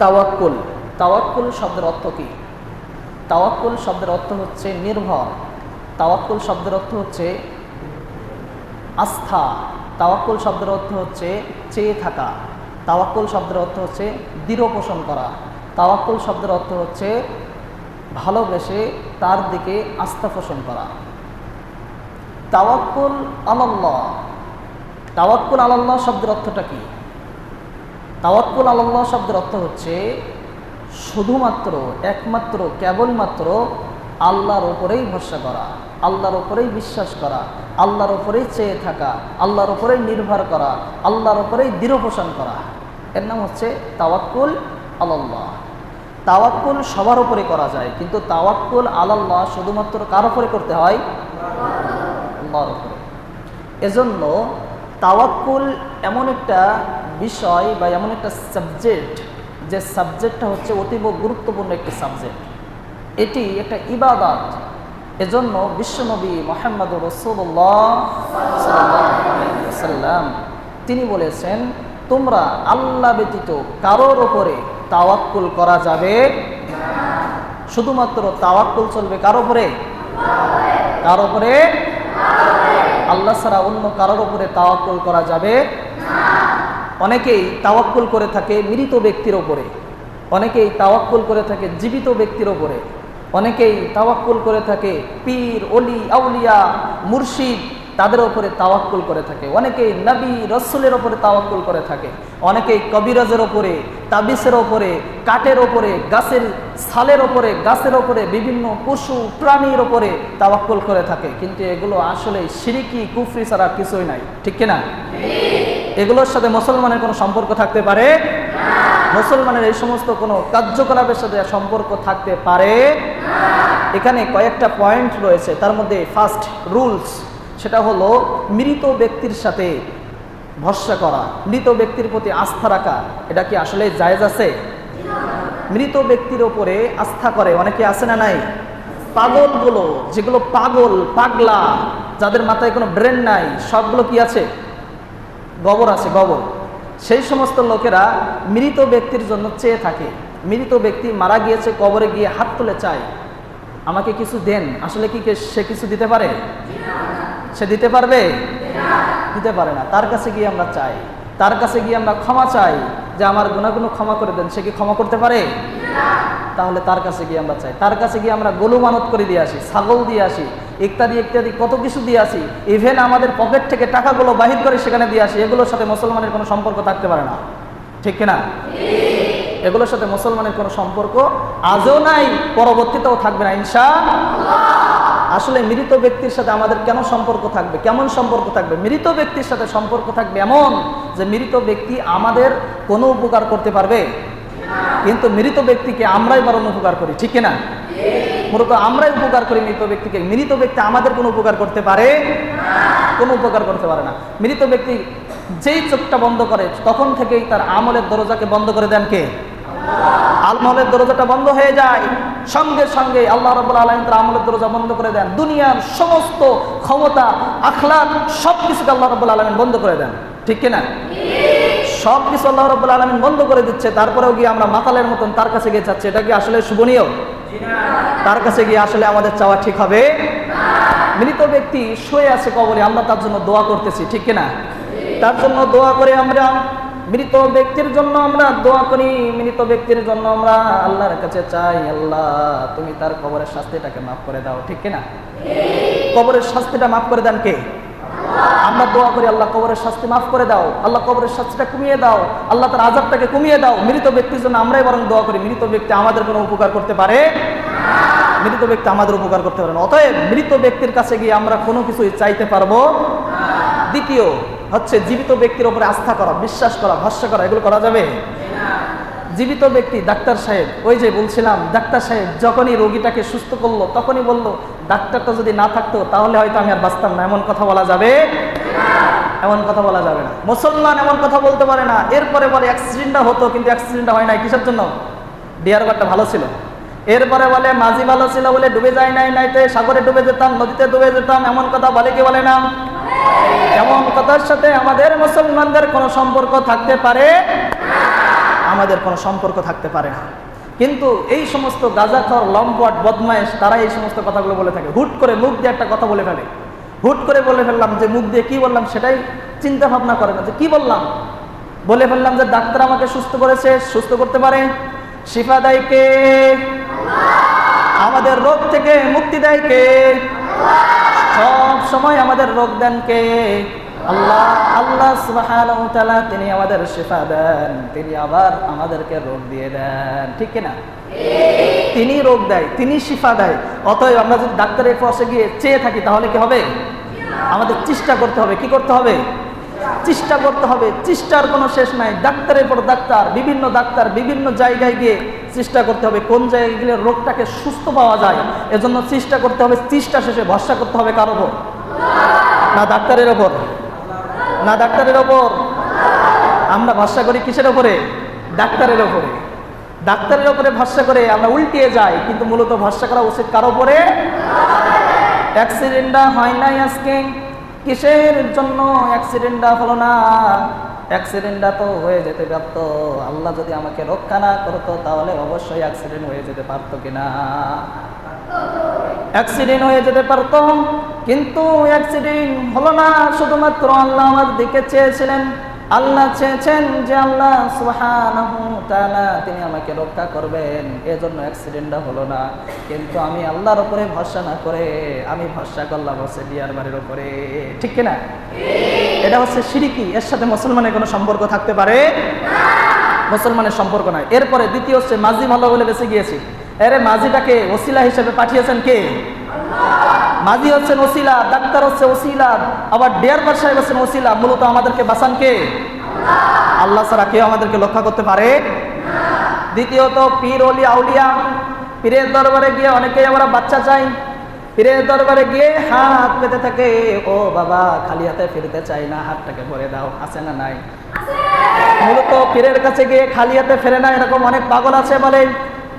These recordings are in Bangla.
তাওয়াক্কুল। তাওয়াক্কুল শব্দের অর্থ কি? তাওয়াক্কুল শব্দের অর্থ হচ্ছে নির্ভর। তাওয়াক্কুল শব্দের অর্থ হচ্ছে আস্থা। তাওয়াক্কুল শব্দের অর্থ হচ্ছে চেয়ে থাকা। তাওয়াক্কুল শব্দের অর্থ হচ্ছে দৃঢ় পোষণ করা। তাওয়াক্কুল শব্দের অর্থ হচ্ছে ভালোবেসে তার দিকে আস্থা পোষণ করা। তাওয়াক্কুল আলাল্লাহ। তাওয়াক্কুল আলাল্লাহ শব্দের অর্থটা কি? তাওয়াক্কুল আলাল্লাহ শব্দের অর্থ হচ্ছে শুধুমাত্র, একমাত্র, কেবলমাত্র আল্লাহর ওপরেই ভরসা করা, আল্লাহর ওপরেই বিশ্বাস করা, আল্লাহর ওপরেই চেয়ে থাকা, আল্লাহর ওপরেই নির্ভর করা, আল্লাহর ওপরেই দৃঢ় পোষণ করা। এর নাম হচ্ছে তাওয়াক্কুল আলাল্লাহ। তাওয়াক্কুল সবার উপরে করা যায়, কিন্তু তাওয়াক্কুল আলাল্লাহ শুধুমাত্র কার উপরে করতে হয়? আল্লাহর উপরে। এজন্য তাওয়াক্কুল এমন একটা বিষয় বা এমন একটা সাবজেক্ট, যে সাবজেক্টটা হচ্ছে অতীব গুরুত্বপূর্ণ একটি সাবজেক্ট। এটি একটা ইবাদত। এজন্য বিশ্বনবী মুহাম্মদুর রাসূলুল্লাহ সাল্লাল্লাহু আলাইহি ওয়াসাল্লাম তিনি বলেছেন, তোমরা আল্লাহ ব্যতীত কারোর ওপরে তাওয়াক্কুল করা যাবে না। শুধুমাত্র তাওয়াক্কুল চলবে কার ওপরে? কার ওপরে? আল্লাহ ছাড়া অন্য কারোর ওপরে তাওয়াক্কুল করা যাবে না। অনেকেই তাওয়াক্কুল করে থাকে মৃত ব্যক্তির ওপরে, অনেকেই তাওয়াক্কুল করে থাকে জীবিত ব্যক্তির ওপরে, অনেকেই তাওয়াক্কুল করে থাকে পীর, ওলি, আউলিয়া, মুর্শিদ, তাদের ওপরে তাওয়াক্কুল করে থাকে। অনেকেই নবী রাসূলের ওপরে তাওয়াক্কুল করে থাকে, অনেকেই কবিরাজের ওপরে, তাবিসের ওপরে, কাঠের ওপরে, গাছের ছালের ওপরে, গাছের ওপরে, বিভিন্ন পশু প্রাণীর ওপরে তাওয়াক্কুল করে থাকে। কিন্তু এগুলো আসলে শিরকি, কুফরি ছাড়া কিছুই নাই, ঠিক কিনা? এগুলোর সাথে মুসলমানের কোনো সম্পর্ক থাকতে পারে না। মুসলমানের এই সমস্ত কোনো কার্যকলাপের সাথে সম্পর্ক থাকতে পারে না। এখানে কয়েকটা পয়েন্ট রয়েছে, তার মধ্যে ফার্স্ট রুলস, সেটা হলো মৃত ব্যক্তির সাথে ভরসা করা, মৃত ব্যক্তির প্রতি আস্থা রাখা। এটা কি আসলে জায়েজ আছে? মৃত ব্যক্তির ওপরে আস্থা করে অনেকে আছে না নাই? পাগলগুলো, যেগুলো পাগল, পাগলা, যাদের মাথায় কোনো ব্রেন নাই, সবগুলো কি আছে? গোবর আছে, গোবর। সেই সমস্ত লোকেরা মৃত ব্যক্তির জন্য চেয়ে থাকে। মৃত ব্যক্তি মারা গিয়েছে, কবরে গিয়ে হাত তুলে চায়, আমাকে কিছু দেন। আসলে কি সে কিছু দিতে পারে? সে দিতে পারবে? দিতে পারে না। তার কাছে গিয়ে আমরা চাই, তার কাছে গিয়ে আমরা ক্ষমা চাই যে আমার গুনাহগুলো ক্ষমা করে দেন। সে কি ক্ষমা করতে পারে? তাহলে তার কাছে গিয়ে আমরা চাই, তার কাছে গিয়ে আমরা গরু মানত করে দিয়ে আসি, ছাগল দিয়ে আসি, ইত্যাদি ইত্যাদি কত কিছু দিয়ে আসি। ইভেন আমাদের পকেট থেকে টাকাগুলো বাহির করে সেখানে দিয়ে আসি। এগুলোর সাথে মুসলমানের কোনো সম্পর্ক থাকতে পারে না, ঠিক কিনা? এগুলোর সাথে মুসলমানের কোনো সম্পর্ক আজও নাই, পরবর্তীতেও থাকবে না ইনশাআল্লাহ। আসলে মৃত ব্যক্তির সাথে আমাদের কেন সম্পর্ক থাকবে? কেমন সম্পর্ক থাকবে? মৃত ব্যক্তির সাথে সম্পর্ক থাকবে এমন যে মৃত ব্যক্তি আমাদের কোনো উপকার করতে পারবে, কিন্তু মৃত ব্যক্তিকে আমরাই বরং উপকার করি, ঠিক কিনা? মূলত আমরাই উপকার করি মৃত ব্যক্তিকে। মৃত ব্যক্তি আমাদের কোনো উপকার করতে পারে না, কোনো উপকার করতে পারে না। মৃত ব্যক্তি যেই চোখটা বন্ধ করে তখন থেকেই তার আমলের দরজাকে বন্ধ করে দেন কে? আমলের দরজাটা বন্ধ হয়ে যায়, সঙ্গে সঙ্গে আল্লাহ রাব্বুল আলামিন তার আমলের দরজা বন্ধ করে দেন। দুনিয়ার সমস্ত ক্ষমতা, আখলাক সবকিছুকে আল্লাহ রাব্বুল আলামিন বন্ধ করে দেন, ঠিক কিনা? সব কিছু আল্লাহ রাব্বুল আলামিন বন্ধ করে দিচ্ছে, তারপরেও গিয়ে আমরা মাতালের মতন তার কাছে গিয়ে চাচ্ছি। এটা কি আসলে শুভনীয়? তার কাছে গিয়ে আসলে আমাদের চাওয়া ঠিক হবে না। মৃত ব্যক্তি শুয়ে আছে কবরে, আমরা তার জন্য দোয়া করতেছি, ঠিক কিনা? তার জন্য দোয়া করে আমরা, মৃত ব্যক্তির জন্য আমরা দোয়া করি, মৃত ব্যক্তির জন্য আমরা আল্লাহর কাছে চাই, আল্লাহ তুমি তার কবরের শাস্তিটাকে মাফ করে দাও, ঠিক কিনা? কবরের শাস্তিটা মাফ করে দেন কে? আমরা দোয়া করি, আল্লাহ কবরের শাস্তি মাফ করে দাও, আল্লাহ কবরের শাস্তিটা কমিয়ে দাও, আল্লাহ তার আযাবটাকে কমিয়ে দাও। মৃত ব্যক্তির জন্য আমরাই বরং দোয়া করি। মৃত ব্যক্তি আমাদের কোনো উপকার করতে পারে না, মৃত ব্যক্তি আমাদের উপকার করতে পারে না। অতএব মৃত ব্যক্তির কাছে গিয়ে আমরা কোনো কিছুই চাইতে পারবো না। দ্বিতীয় হচ্ছে জীবিত ব্যক্তির উপরে আস্থা করা, বিশ্বাস করা, ভরসা করা। এগুলো করা যাবে না। জীবিত ব্যক্তি, ডাক্তার সাহেব, ওই যে বলছিলাম, ডাক্তার সাহেব যখনই রোগীটাকে সুস্থ করলো তখনই বললো ডাক্তারটা যদি না থাকতো তাহলে হয়তো আমি আর বাঁচতাম না। এমন কথা বলা যাবে না, এমন কথা বলা যাবে না। মুসলমান এমন কথা বলতে পারে না। এরপরে বলে অ্যাক্সিডেন্টটা হতো, কিন্তু অ্যাক্সিডেন্টটা হয় নাই, কিসের জন্য? ড্রাইভারটা ভালো ছিল। এরপরে বলে মাঝি ভালো ছিল বলে ডুবে যায় নাই, নাইতে সাগরে ডুবে যেতাম, নদীতে ডুবে যেতাম। এমন কথা বলে কি বলে না? এমন কথার সাথে আমাদের মুসলমানদের কোনো সম্পর্ক থাকতে পারে না। আমাদের কোনো সম্পর্ক থাকতে পারে না। কিন্তু এই সমস্ত গাঁজাখর, লম্পট, বদমাইশ তারা এই সমস্ত কথাগুলো বলে থাকে। হুট করে মুখ দিয়ে একটা কথা বলে ফেলে, হুট করে বলে ফেললাম, যে মুখ দিয়ে কি বললাম সেটাই চিন্তা ভাবনা করে না যে কি বললাম। বলে ফেললাম যে ডাক্তার আমাকে সুস্থ করেছে, সুস্থ করতে পারে, শিফা দেয় কে? আমাদের রোগ থেকে মুক্তি দেয় কে? সব সময় আমাদের রোগ দেন কে? আল্লাহ। আল্লাহ সুবহানাহু ওয়া তাআলা তিনি আমাদের শিফা দেন, তিনি আবার আমাদেরকে রোগ দিয়ে দেন, ঠিক কিনা? তিনি রোগ দেয়, তিনি শিফা দেয়। অতএব আমরা যদি ডাক্তারের পাশে গিয়ে চেয়ে থাকি তাহলে কি হবে? আমাদের চেষ্টা করতে হবে। কি করতে হবে? চেষ্টা করতে হবে। চেষ্টার কোনো শেষ নাই। ডাক্তারের পর ডাক্তার, বিভিন্ন জায়গায় গিয়ে চেষ্টা করতে হবে কোন জায়গায় গেলে রোগটাকে সুস্থ পাওয়া যায়। এজন্য চেষ্টা করতে হবে। চেষ্টা শেষে ভরসা করতে হবে কার ওপর? না ডাক্তারের ওপর, না ডাক্তারের ওপর। আমরা ভরসা করি কিসের ওপরে? ডাক্তারের ওপরে। ডাক্তারের ওপরে ভরসা করে আমরা উল্টিয়ে যাই, কিন্তু মূলত ভরসা করা উচিত কার ওপরে? অ্যাক্সিডেন্টটা হয় নাই আজকে, কিসের জন্য অ্যাক্সিডেন্টটা হলো না? অ্যাক্সিডেন্টটা তো হয়ে যেতে পারতো। আল্লাহ যদি আমাকে রক্ষা না করতো তাহলে অবশ্যই অ্যাক্সিডেন্ট হয়ে যেতে পারতো কিনা? অ্যাক্সিডেন্ট হয়ে যেতে পারতো, কিন্তু অ্যাক্সিডেন্ট হলো না। শুধুমাত্র আল্লাহ আমার দিকে চেয়েছিলেন। আল্লাহ চেয়েছেন যে আল্লাহ সুবহানাহু ওয়া তাআলা তিনি আমাকে রক্ষা করবেন, এজন্য অ্যাক্সিডেন্টটা হলো না। কিন্তু আমি আল্লাহর উপরে ভরসা না করে আমি ভরসা করলাম হচ্ছে বিয়ার বাড়ির উপরে, ঠিক কিনা? এটা হচ্ছে শিরকি। এর সাথে মুসলমানের কোনো সম্পর্ক থাকতে পারে না, মুসলমানের সম্পর্ক নাই। এরপরে দ্বিতীয় হচ্ছে মাঝি ভালো বলে বেঁচে গিয়েছি। আরে মাঝিটাকে ওসিলা হিসেবে পাঠিয়েছেন কে? মাঝি হচ্ছেন ওসিলা, ডাক্তার হচ্ছে ওসিলা, আবার ডেয়ারবার সাহেব হচ্ছেন ওসিলা। মূলত আমাদেরকে বাঁচান কে? আল্লাহ ছাড়া কেউ আমাদেরকে রক্ষা করতে পারে না। দ্বিতীয়ত পীর, ওলি, আউলিয়া। পীরের দরবারে গিয়ে অনেকেই আমরা বাচ্চা চাই। পীরের দরবারে গিয়ে হাত পেতে থাকে, ও বাবা খালি হাতে ফিরতে চাই না, হাতটাকে ভরে দাও। আছে না নাই? মূলত পীরের কাছে গিয়ে খালি হাতে ফেরে না, এরকম অনেক পাগল আছে। বলে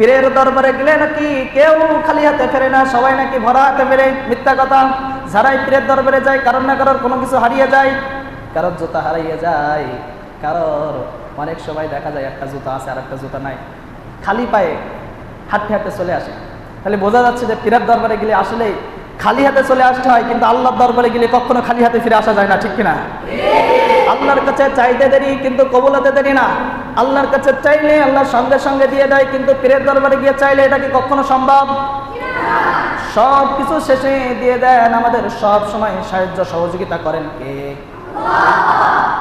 পীরের দরবারে গেলে নাকি কেউ খালি হাতে ফেরে না, সবাই নাকি ভরা হাতে ফেরে। মিথ্যা কথা। যারাই পীরের দরবারে যায় কারোর না কারোর কোনো কিছু হারিয়ে যায়। কারোর জুতা হারিয়ে যায়, কারোর অনেক সময় দেখা যায় একটা জুতা আছে আর একটা জুতা নাই, খালি পায়ে হাঁটতে হাঁটতে চলে আসে। তাহলে বোঝা যাচ্ছে যে পীরের দরবারে গেলে আসলে খালি হাতে চলে আসতে হয়, কিন্তু আল্লাহর দরবারে গেলে কখনো খালি হাতে ফিরে আসা যায় না, ঠিক কিনা? আল্লাহর কাছে চাইতে দেরি কিন্তু কবুল হতে দেরি না। আল্লাহর কাছে চাইলে আল্লাহ সঙ্গে সঙ্গে দিয়ে দেয়, কিন্তু পীরের দরবারে গিয়ে চাইলে এটা কি কখনো সম্ভব? সব কিছু শেষে দিয়ে দেন। আমাদের সব সময় সাহায্য সহযোগিতা করেন কে?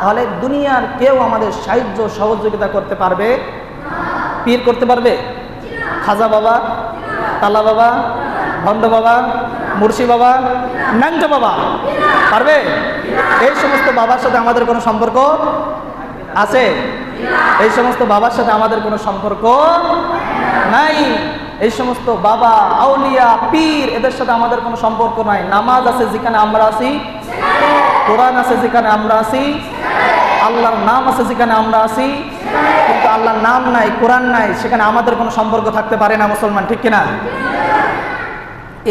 তাহলে দুনিয়ার কেউ আমাদের সাহায্য সহযোগিতা করতে পারবে? পীর করতে পারবে? খাজা বাবা, তালা বাবা, ভণ্ড বাবা, মুর্শি বাবা, ন্যাংটা বাবা পারবে? এই সমস্ত বাবার সাথে আমাদের কোনো সম্পর্ক আছে? এই সমস্ত বাবার সাথে আমাদের কোনো সম্পর্ক নাই। এই সমস্ত বাবা, আউলিয়া, পীর এদের সাথে আমাদের কোনো সম্পর্ক নাই। নামাজ আছে যেখানে আমরা আছি, কোরআন আছে যেখানে আমরা আছি, আল্লাহর নাম আছে যেখানে আমরা আছি, কিন্তু আল্লাহর নাম নাই, কোরআন নাই, সেখানে আমাদের কোনো সম্পর্ক থাকতে পারে না মুসলমান, ঠিক কিনা?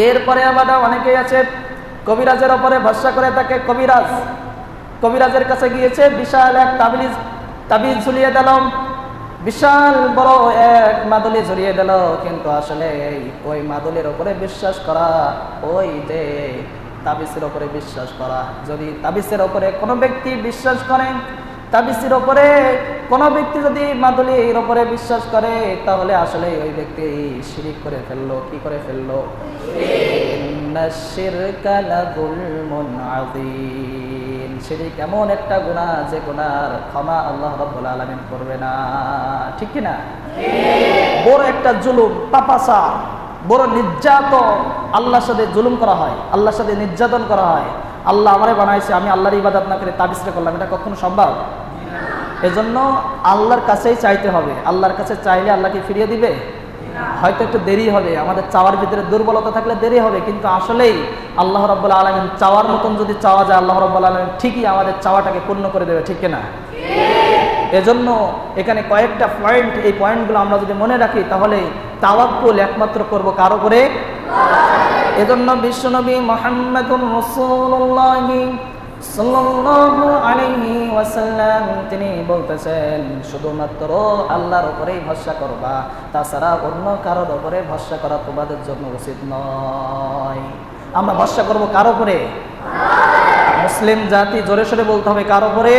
এরপরে আবার অনেকেই আছে কবিরাজের ওপরে ভরসা করে থাকে। কবিরাজের কাছে গিয়েছে, বিশাল এক তাবিজ ঝুলিয়ে দিল, বিশাল বড় এক মাদুলি ঝুলিয়ে দিল, কিন্তু আসলে ওই মাদুলির ওপরে বিশ্বাস করা, ওই যে তাবিজের ওপরে বিশ্বাস করা, যদি তাবিজের ওপরে কোনো ব্যক্তি বিশ্বাস করে, তাবিজের ওপরে কোনো ব্যক্তি যদি মাদুলির ওপরে বিশ্বাস করে, তাহলে আসলে ওই ব্যক্তি শিরক করে ফেললো। কি করে ফেললো? ইন্নাশ-শিরকা লাযুলমুন আযীম। শিরক এমন একটা গুনাহ যে গুনার ক্ষমা আল্লাহ রাব্বুল আলামিন করবে না, ঠিক কি না? বড় একটা জুলুম, পাপাচার, বড় নির্যাতন। আল্লাহর সাথে জুলুম করা হয়, আল্লাহর সাথে নির্যাতন করা হয়। আল্লাহ আমারে বানাইছে, আমি আল্লাহর ইবাদত না করে তাবিজটা করলাম, এটা কখনো সম্ভব? এজন্য আল্লাহর কাছেই চাইতে হবে। আল্লাহর কাছে চাইলে আল্লাহ কি ফিরিয়ে দিবে? হয়তো একটু দেরি হবে, আমাদের চাওয়ার ভিতরে দুর্বলতা থাকলে দেরি হবে, কিন্তু আসলেই আল্লাহ রাব্বুল আলামিন চাওয়ার মতন যদি চাওয়া যায়, আল্লাহ রাব্বুল আলামিন ঠিকই আমাদের চাওয়াটাকে পূর্ণ করে দেবে, ঠিক কিনা? এজন্য এখানে কয়েকটা পয়েন্ট, এই পয়েন্টগুলো আমরা যদি মনে রাখি তাহলে তাওয়াক্কুল একমাত্র করব কার উপরে? এজন্য বিশ্বনবী মুহাম্মদুর রাসূলুল্লাহ সাল্লাল্লাহু আলাইহি ওয়াসাল্লাম তিনি বলতেছেন শুধুমাত্র আল্লাহর উপরেই ভরসা করবা, তাছাড়া অন্য কারোর উপরে ভরসা করা তোমাদের জন্য উচিত নয়। আমরা ভরসা করব কার উপরে? মুসলিম জাতি জোরে সোরে বলতে হবে, কার উপরে?